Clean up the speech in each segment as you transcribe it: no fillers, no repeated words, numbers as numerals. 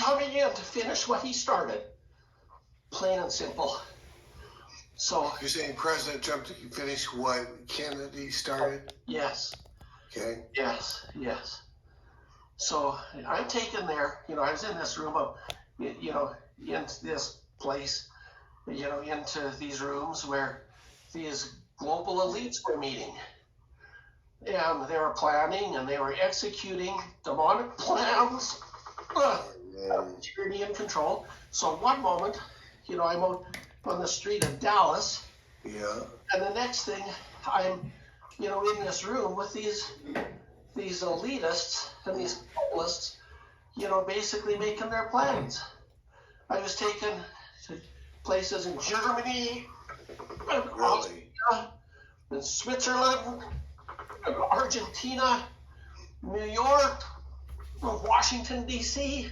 coming in to finish what he started. Plain and simple. So you're saying President Trump to finish what Kennedy started? Yes. Okay. Yes. So I'm taken there. I was in this room of, into this place, into these rooms where these global elites were meeting. And they were planning and they were executing demonic plans of tyranny and control. So one moment, I'm out on the street of Dallas. Yeah. And the next thing, I'm, in this room with these elitists and these globalists, basically making their plans. I was taken to places in Germany, and Austria, and Switzerland, and Argentina, New York, Washington, D.C.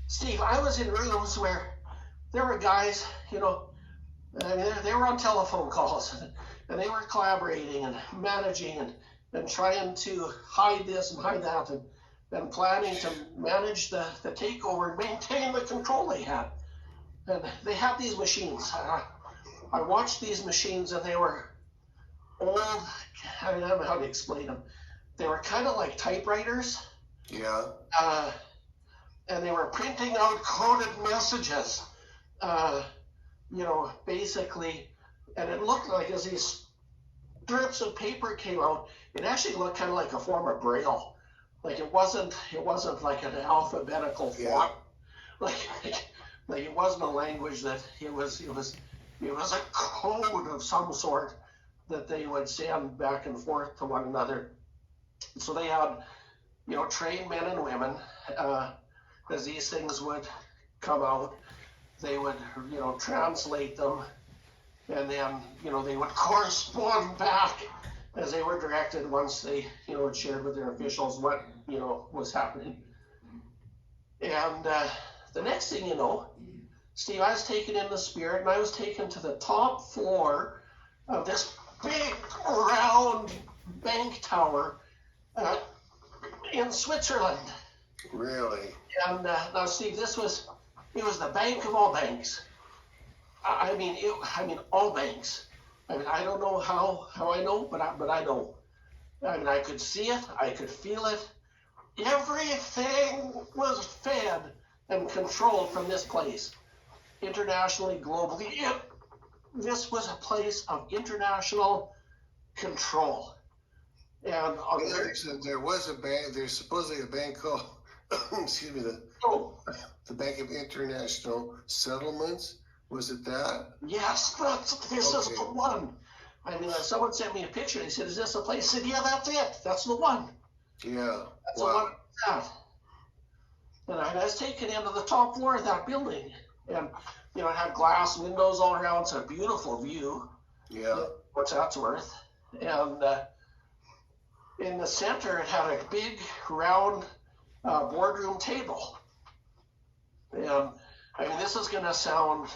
Steve, I was in rooms where there were guys, they were on telephone calls, and they were collaborating and managing and trying to hide this and hide that and planning to manage the takeover and maintain the control they had. And they had these machines. I watched these machines, and they were old. I don't know how to explain them. They were kind of like typewriters. Yeah. And they were printing out coded messages, basically. And it looked like as these strips of paper came out, it actually looked kind of like a form of Braille. Like it wasn't like an alphabetical font. Like it wasn't a language that it was a code of some sort that they would send back and forth to one another. So they had, trained men and women, as these things would come out, they would, translate them, and then, they would correspond back as they were directed once they, had shared with their officials what, was happening. And the next thing you know, Steve, I was taken in the spirit, and I was taken to the top floor of this big, round bank tower in Switzerland. Really? And now, Steve, it was the bank of all banks. I mean, all banks. I mean, I don't know how I know, but I know. I mean, I could see it, I could feel it. Everything was fed and controlled from this place, internationally, globally. This was a place of international control. And there was a bank. There's supposedly a bank called, excuse me, the Bank of International Settlements. Was it that? Yes, this is the one. I mean, someone sent me a picture. They said, "Is this a place?" I said, "Yeah, that's it. That's the one." Yeah. That's the one. And I was taken into the top floor of that building, and it had glass windows all around. It's a beautiful view. Yeah. What that's worth. And in the center, it had a big round boardroom table. And I mean, this is going to sound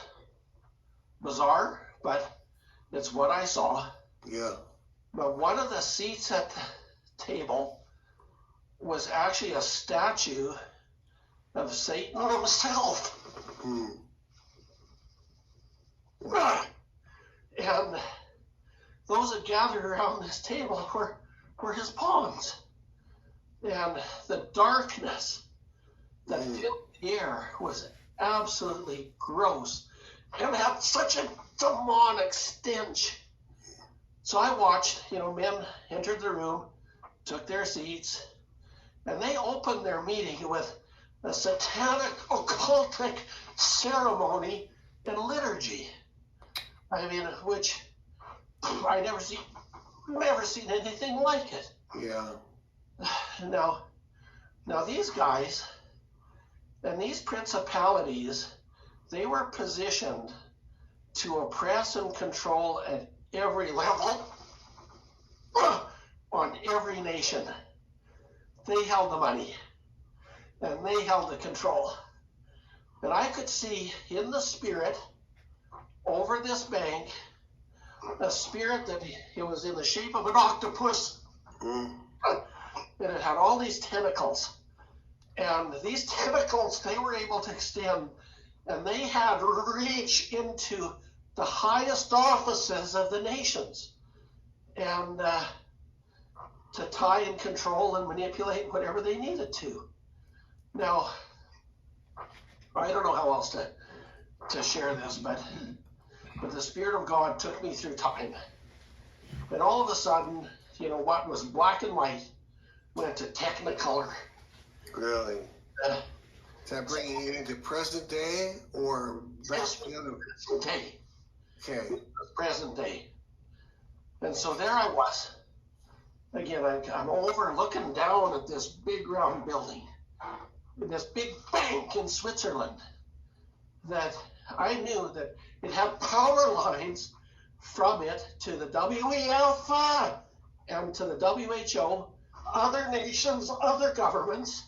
bizarre, but it's what I saw. Yeah. But one of the seats at the table was actually a statue of Satan himself. And those that gathered around this table were his pawns. And the darkness that filled the air was absolutely gross. And had such a demonic stench. So I watched, men entered the room, took their seats, and they opened their meeting with a satanic, occultic ceremony and liturgy. I mean, which I never seen anything like it. Yeah. Now these guys and these principalities, they were positioned to oppress and control at every level, on every nation. They held the money, and they held the control. And I could see in the spirit, over this bank, a spirit that it was in the shape of an octopus, and it had all these tentacles. And these tentacles, they were able to extend, and they had reach into the highest offices of the nations, and to tie and control and manipulate whatever they needed to. Now, I don't know how else to share this, but the Spirit of God took me through time. And all of a sudden, what was black and white went to technicolor. Really? Is that bringing you into present day or Present day. Okay. Present day. And so there I was. Again, I'm over looking down at this big round building, this big bank in Switzerland, that I knew that it had power lines from it to the WEF and to the WHO, other nations, other governments,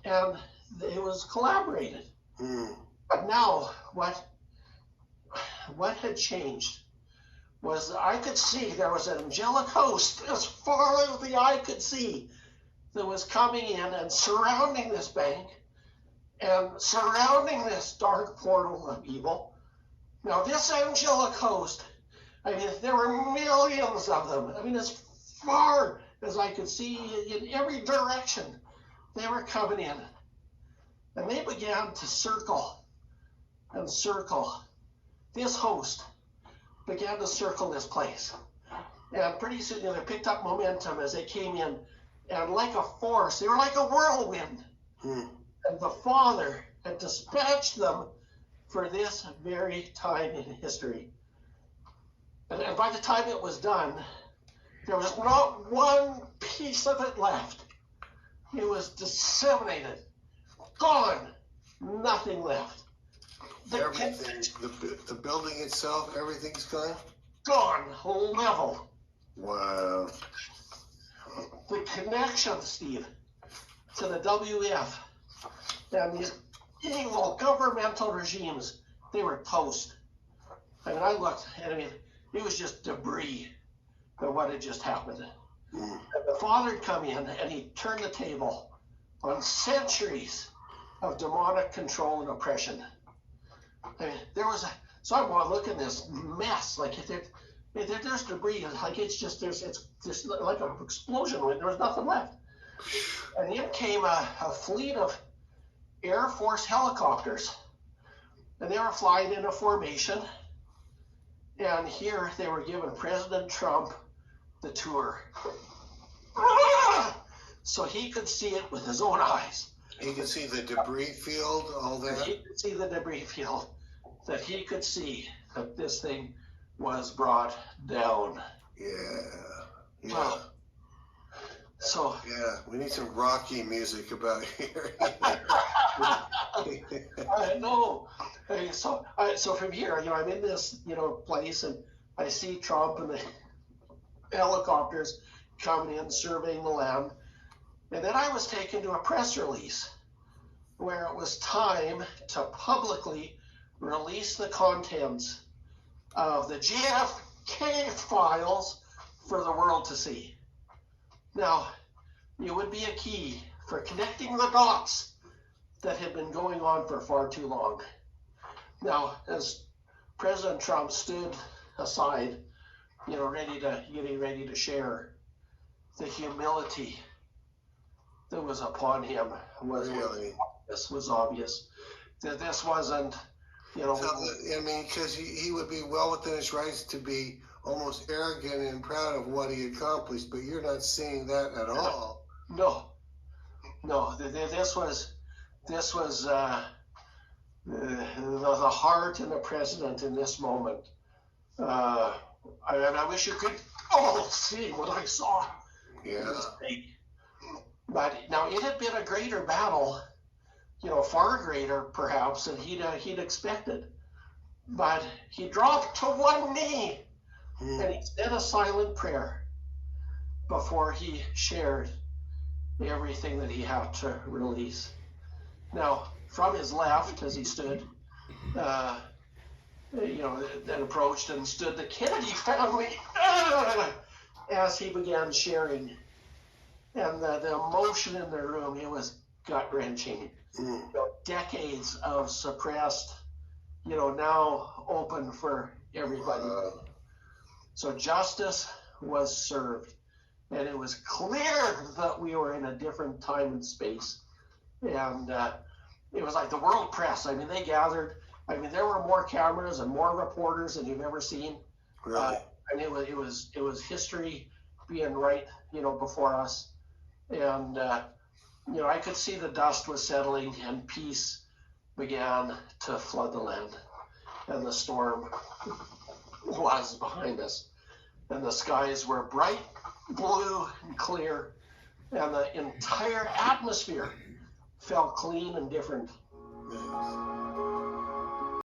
and it was collaborated. But now, what had changed was I could see there was an angelic host as far as the eye could see that was coming in and surrounding this bank and surrounding this dark portal of evil. Now, this angelic host, there were millions of them. As far as I could see in every direction, they were coming in. And they began to circle and circle. This host began to circle this place. And pretty soon they picked up momentum as they came in. And like a force, they were like a whirlwind. And the Father had dispatched them for this very time in history. And by the time it was done, there was not one piece of it left. It was disseminated, gone, nothing left. Everything, the building itself, everything's gone? Gone, level. Wow. The connection, Steve, to the WF and these evil governmental regimes, they were toast. I looked, and it was just debris of what had just happened. And the Father had come in, and he turned the table on centuries of demonic control and oppression. So I'm looking at this mess, like there's debris, like it's just like an explosion when there was nothing left. And in came a fleet of Air Force helicopters, and they were flying in a formation. And here they were giving President Trump the tour, so he could see it with his own eyes. He could see the debris field, all that. He could see the debris field. That he could see that this thing was brought down. Yeah. So. Yeah, we need some Rocky music about here. I know. So from here, I'm in this, place, and I see Trump and the helicopters coming in, surveying the land. And then I was taken to a press release where it was time to publicly release the contents of the JFK files for the world to see. Now, it would be a key for connecting the dots that had been going on for far too long. Now, as President Trump stood aside, getting ready to share, the humility that was upon him was obvious. That this wasn't, because he would be well within his rights to be almost arrogant and proud of what he accomplished, but you're not seeing that at all. No. This was the heart and the president in this moment. I wish you could see what I saw. Yeah. But now it had been a greater battle, far greater perhaps than he'd expected. But he dropped to one knee and he said a silent prayer before he shared everything that he had to release. Now, from his left, as he stood, then approached and stood the Kennedy family as he began sharing. And the emotion in the room, it was gut-wrenching. Decades of suppressed, now open for everybody. So justice was served, and it was clear that we were in a different time and space. And it was like the world press. I mean, they gathered. I mean, there were more cameras and more reporters than you've ever seen. Really? And it was history being right, before us. And I could see the dust was settling, and peace began to flood the land, and the storm was behind us, and the skies were bright blue and clear, and the entire atmosphere felt clean and different. Nice.